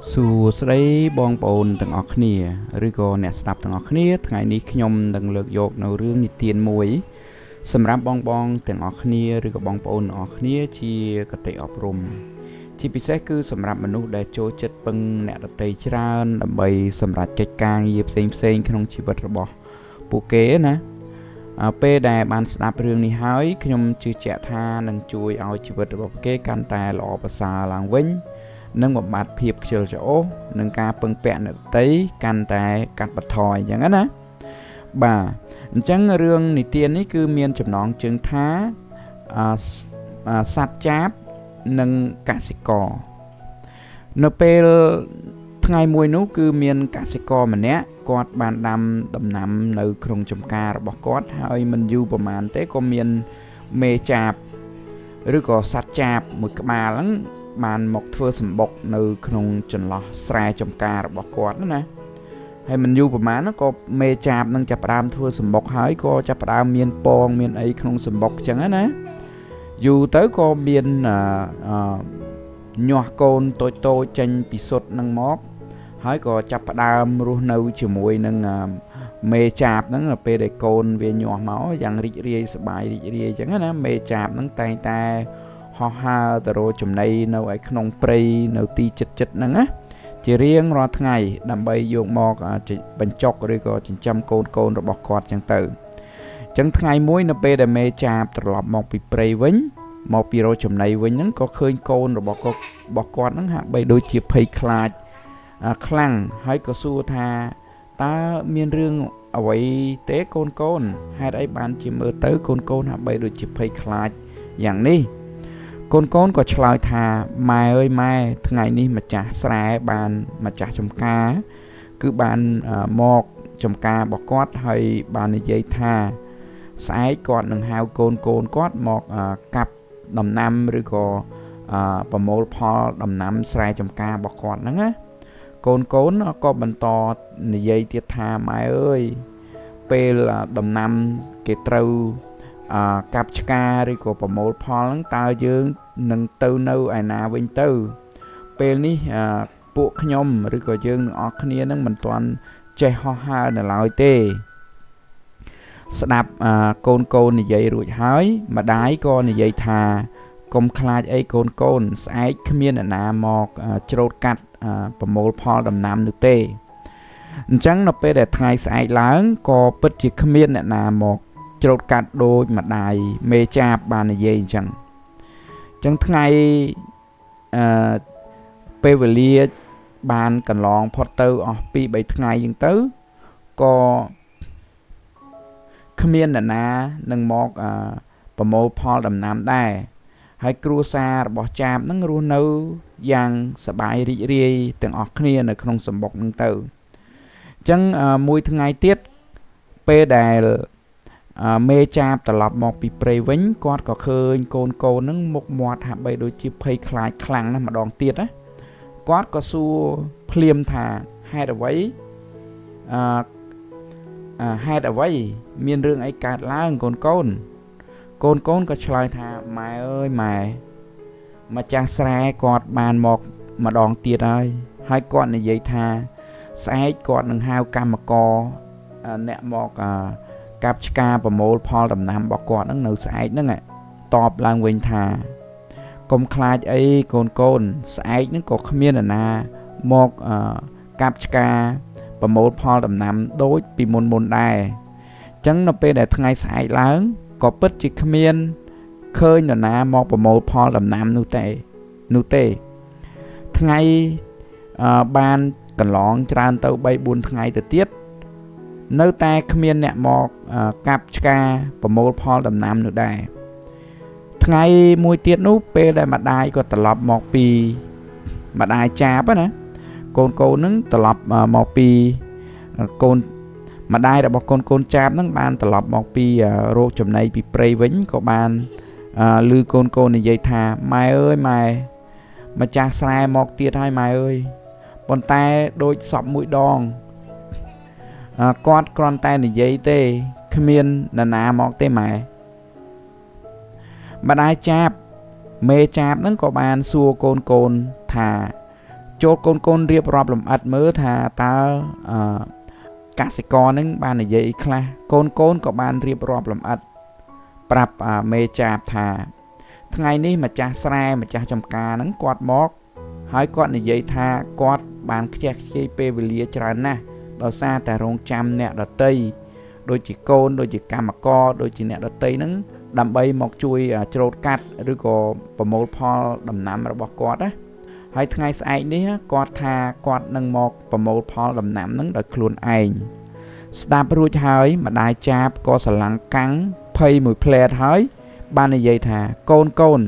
សួស្តីបងប្អូនទាំងអស់គ្នាឬក៏អ្នកស្ដាប់ទាំងអស់គ្នាថ្ងៃនេះខ្ញុំនឹងលើកយកនៅរឿងនិទានមួយសម្រាប់បងទាំងអស់គ្នាឬក៏បងប្អូនទាំងអស់គ្នាជាគតិអប់រំជាពិសេសគឺសម្រាប់មនុស្សដែលចូលចិត្តពឹងអ្នកដទៃច្រើនដើម្បីសម្រេចកិច្ចការងារផ្សេងក្នុងជីវិតរបស់ពួកគេណាពេលដែលបានស្ដាប់រឿងនេះហើយខ្ញុំជឿជាក់ថានឹងជួយឲ្យជីវិតរបស់ពួកគេកាន់តែល្អប្រសើរឡើងវិញនិងបំបត្តិភាពខ្ជិលច្រអូសនិងការពឹងពាក់អ្នកដទៃកាន់តែកាត់បន្ថយអញ្ចឹងណាបាទអញ្ចឹងរឿងនិទាននេះគឺមានចំណងជើងថាសត្វចាបនិងកសិករនៅពេលថ្ងៃមួយនោះគឺមានកសិករម្នាក់គាត់បានដាំដំណាំនៅក្នុងចម្ការរបស់គាត់ហើយមិនយូរប្រហែលទេក៏មានមេចាបឬក៏សត្វចាបមួយក្បាលហ្នឹងបានមកធ្វើសម្បុកនៅក្នុងចន្លោះស្រែចម្ការរបស់គាត់ណាហើយមិនយូរប្រហែលក៏មេចាបនឹងចាប់ផ្ដើមធ្វើសម្បុកហើយក៏ចាប់ផ្ដើមមានពងមានអីក្នុងសម្បុកអញ្ចឹងណាយូរទៅក៏មានញាស់កូនតូចចេញពីសុទ្ធនឹងមកហើយក៏ចាប់ផ្ដើមរស់នៅជាមួយនឹងមេចាបហ្នឹងពេលដែលកូនវាញាស់មកយ៉ាងរីករាយសប្បាយរីករាយអញ្ចឹងណាមេចាបហ្នឹងតែងតែហោះហើរទៅរកចំណីនៅឯក្នុងព្រៃនៅទីចិត្តហ្នឹងណាជារៀងរាល់ថ្ងៃដើម្បីយកមកបញ្ចុកឬក៏ចិញ្ចឹមកូនរបស់គាត់អញ្ចឹងទៅអញ្ចឹងថ្ងៃមួយនៅពេលដែលមេចាបត្រឡប់មកពីព្រៃវិញមកពីរកចំណីវិញហ្នឹងក៏ឃើញកូនរបស់គាត់ហ្នឹងហាក់បីដូចជាភ័យខ្លាចខ្លាំងហើយក៏សួរថាតើមានរឿងអ្វីទេកូនហេតុអីបានជាមើលទៅកូនហាក់បីដូចជាភ័យខ្លាចយ៉ាងនេះកូនក៏ឆ្លើយថាម៉ែអើយម៉ែថ្ងៃនេះម្ចាស់ស្រែបានម្ចាស់ចំការគឺបានមកចំការរបស់គាត់ហើយបាននិយាយថាស្អែកគាត់នឹងហៅកូនគាត់មកកាប់ដំណាំឬក៏ប្រមូលផលដំណាំស្រែចំការរបស់គាត់ហ្នឹងណាកូនក៏បន្តនិយាយទៀតថាម៉ែអើយពេលដំណាំគេត្រូវកាប់ឆ្ការឬក៏ប្រមូលផលហ្នឹងតើយើងនឹងទៅនៅឯណាវិញទៅពេលនេះពួកខ្ញុំឬក៏យើងទាំងអស់គ្នានឹងមិនទាន់ចេះហោះហើរនៅឡើយទេស្ដាប់កូននិយាយរួចហើយម្ដាយក៏និយាយថាកុំខ្លាចអីកូនស្អែកគ្មានអ្នកណាមកច្រូតកាត់ប្រមូលផលដំណាំនោះទេអញ្ចឹងនៅពេលដែលថ្ងៃស្អែកឡើងក៏ពិតជាគ្មានអ្នកណាមកច្រូតកាត់ដូចម្ដាយមេចាបបាននិយាយអញ្ចឹងថ្ងៃពេលវេលាបានកន្លងផុតទៅអស់2-3ថ្ងៃអញ្ចឹងទៅក៏គ្មានអ្នកណានឹងមកប្រមូលផលដំណាំដែរហើយគ្រួសាររបស់ចាបហ្នឹងរស់នៅយ៉ាងសប្បាយរីករាយទាំងអស់គ្នានៅក្នុងសម្បុកហ្នឹងទៅអញ្ចឹងមួយថ្ងៃទៀតពេលដែលមេចាបត្រឡប់មកពីព្រៃវិញគាត់ក៏ឃើញកូនហ្នឹងមុខមាត់ហាក់បីដូចជាភ័យខ្លាចខ្លាំងណាស់ម្ដងទៀតណាគាត់ក៏សួរភ្លាមថាហេតុអ្វីមានរឿងអីកើតឡើងកូនក៏ឆ្លើយថាម៉ែអើយម៉ែម្ចាស់ស្រែគាត់បានមកម្ដងទៀតហើយគាត់និយាយថាស្អែកគាត់នឹងហៅកម្មករអ្នកមកកាប់ឆ្ការប្រមូលផលដំណាំរបស់គាត់ហ្នឹងនៅស្អែកហ្នឹងតបឡើងវិញថាកុំខ្លាចអីកូនស្អែកហ្នឹងក៏គ្មានអ្នកណាមកកាប់ឆ្ការប្រមូលផលដំណាំដូចពីមុនដែរអញ្ចឹងនៅពេលដែលថ្ងៃស្អែកឡើងក៏ពិតជាគ្មានឃើញនរណាមកប្រមូលផលដំណាំនោះទេថ្ងៃបានកន្លងច្រើនទៅ 3-4 ថ្ងៃទៅទៀតនៅតែគ្មានអ្នកមកកាប់ឆ្ការប្រមូលផលដំណាំនោះដែរថ្ងៃមួយទៀតនោះពេលដែលម្ដាយក៏ត្រឡប់មកពីម្ដាយចាបណាកូនហ្នឹងត្រឡប់មកពីកូនម្ដាយរបស់កូនចាបហ្នឹងបានត្រឡប់មកពីរោគចំណីពីព្រៃវិញក៏បានឮកូននិយាយថាម៉ែអើយម៉ែម្ចាស់ស្រែមកទៀតហើយម៉ែអើយប៉ុន្តែដូចសពមួយដងគាត់គ្រាន់តែនិយាយទេគ្មាននរណាមកទេម៉ែម្ដាយចាបមេចាបហ្នឹងក៏បានសួរកូនថា ត ចូលកូនរៀបរាប់លំអិតមើលថាតើកសិករនឹងបាននិយាយខ្លះកូនក៏បានរៀបរាប់លំអិតប្រាប់មេចាបថាថ្ងៃនេះម្ចាស់ស្រែម្ចាស់ចំការហ្នឹងគាត់មកហើយគាត់និយាយថាគាត់បានខ្ជះខ្ជាយពេលវេលាច្រើនណាស់ដោយសារតែរងចាំអ្នកដតីដូចជាកូនដូចជាកម្មករដូចជាអ្នកដតីហ្នឹងដើម្បីមកជួយច្រូតកាត់ឬក៏ប្រមូលផលដំណាំរបស់គាត់ណាហើយថ្ងៃស្អែកនេះគាត់ថាគាត់នឹងមកប្រមូលផលដំណាំហ្នឹងដោយខ្លួនឯងស្ដាប់រួចហើយម្ដាយចាបក៏ស្រឡាំងកាំងភ័យមួយផ្លែតហើយបាននិយាយថាកូន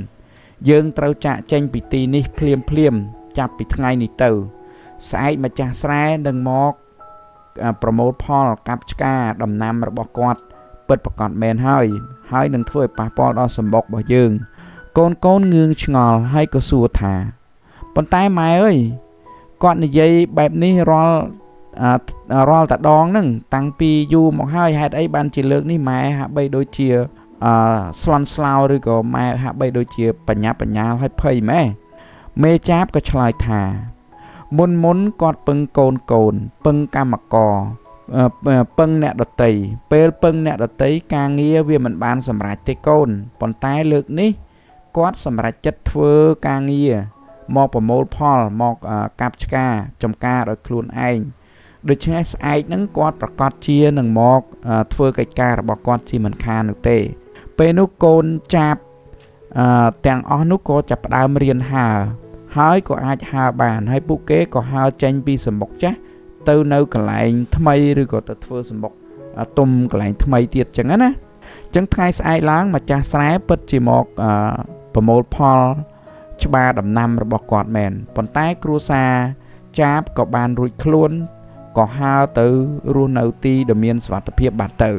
យើងត្រូវចាក់ចេញពីទីនេះភ្លាមចាប់ពីថ្ងៃនេះទៅស្អែកម្ចាស់ស្រែនឹងមកប្រមូលផលកាប់ឆ្ការដំណាំរបស់គាត់ពិតប្រាកដមែនហើយនឹងធ្វើឲ្យប៉ះពាល់ដល់សម្បុករបស់យើងកូនងឿងឆ្ងល់ហើយក៏សួរថាប៉ុន្តែម៉ែអើយគាត់និយាយបែបនេះរាល់តែដងហ្នឹងតាំងពីយូរមកហើយហេតុអីបានជាលើកនេះម៉ែហាក់បីដូចជាស្លន់ស្លោឬក៏ម៉ែហាក់បីដូចជាបញ្ញាហើយភ័យមេចាបក៏ឆ្លើយថាមុនគាត់ពឹងកូនពឹងកម្មករពឹងអ្នកដតីពេលពឹងអ្នកដតីការងារវាមិនបានសម្រេចទេកូនប៉ុន្តែលើកនេះគាត់សម្រេចចិត្តធ្វើការងារមកប្រមូលផលមកកាប់ឆ្ការចំការដោយខ្លួនឯងដូច្នេះស្អែកហ្នឹងគាត់ប្រកាសជានឹងមកធ្វើកិច្ចការរបស់គាត់ជាមិនខាននោះទេពេលនោះកូនចាបទាំងអស់នោះក៏ចាប់ផ្ដើមរៀនហើហើយក៏អាចហើបានហើយពួកគេក៏ហើចេញពីសម្បុកចាស់ទៅនៅកន្លែងថ្មីឬក៏ទៅធ្វើសម្បុកទុំកន្លែងថ្មីទៀតចឹងណាអញ្ចឹងថ្ងៃស្អែកឡើងម្ចាស់ស្រែពិតជាមកប្រមូលផលច្បារដំណាំរបស់គាត់មែនប៉ុន្តែគ្រួសារចាបក៏បានរួចខ្លួនក៏ហើទៅរស់នៅទីដែលមានសុវត្ថិភាពបាត់ទៅ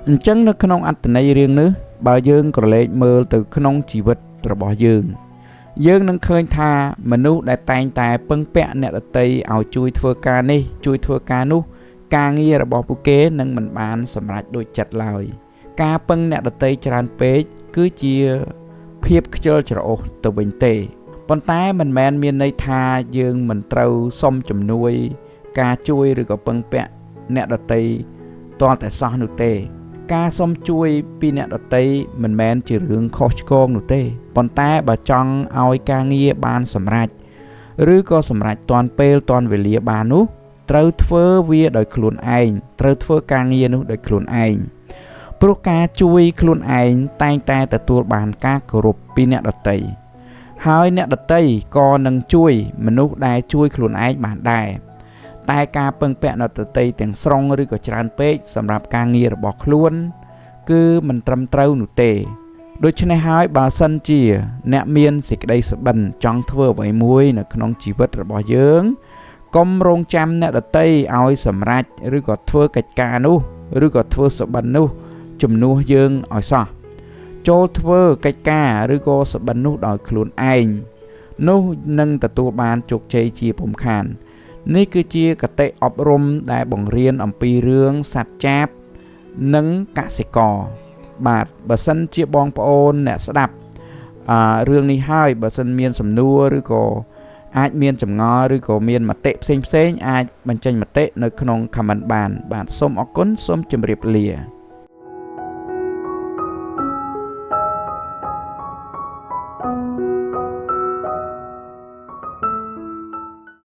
អញ្ចឹងនៅក្នុងអត្ថន័យរឿងនេះបើយើងក្រឡេកមើលទៅក្នុងជីវិតរបស់យើងនឹងឃើញថាមនុស្សដែលតែងតែពឹងពាក់អ្នកដទៃឲ្យជួយធ្វើការនេះជួយធ្វើការនោះការងាររបស់ពួកគេនឹងមិនបានសម្រេចដូចចិត្តឡើយការពឹងអ្នកដទៃច្រើនពេកគឺជាភាពខ្ជិលច្រអូសទៅវិញទេប៉ុន្តែមិនមែនមានន័យថាយើងមិនត្រូវសុំជំនួយការជួយឬក៏ពឹងពាក់អ្នកដទៃទាល់តែសោះនោះទេការសុំជួយពីអ្នកដទៃមិនមែនជារឿងខុសឆ្គងនោះទេប៉ុន្តែបើចង់ឲ្យការងារបានសម្រេចឬក៏សម្រេចទាន់ពេលទាន់វេលាបាននោះត្រូវធ្វើវាដោយខ្លួនឯងត្រូវធ្វើការងារនោះដោយខ្លួនឯងព្រោះការជួយខ្លួនឯងតែងតែទទួលបានការគោរពពីអ្នកដទៃហើយអ្នកដទៃក៏នឹងជួយមនុស្សដែលជួយខ្លួនឯងបានដែរតែការពឹងពាក់អ្នកដទៃទាំងស្រុងឬក៏ច្រើនពេកសម្រាប់ការងាររបស់ខ្លួនគឺមិនត្រឹមត្រូវនោះទេដូច្នេះហើយបើសិនជាអ្នកមានសេចក្តីសុបិនចង់ធ្វើអ្វីមួយនៅក្នុងជីវិតរបស់យើងកុំរងចាំអ្នកដទៃឲ្យសម្រេចឬក៏ធ្វើកិច្ចការនោះឬក៏ធ្វើសុបិននោះជំនួសយើងឲ្យសោះចូលធ្វើកិច្ចការឬក៏សុបិននោះដោយខ្លួនឯងនោះនឹងទទួលបានជោគជ័យជាពុំខាននេះគឺជាគតិអប់រំដែលបង្រៀនអំពីរឿងសត្វចាបនិងកសិករបាទបើសិនជាបងប្អូនអ្នកស្ដាប់រឿងនេះហើយបើសិនមានសំណួរឬក៏អាចមានចម្ងល់ឬក៏មានមតិផ្សេងអាចបញ្ចេញមតិនៅក្នុង comment បានបាទសូមអរគុណសូមជម្រាបលា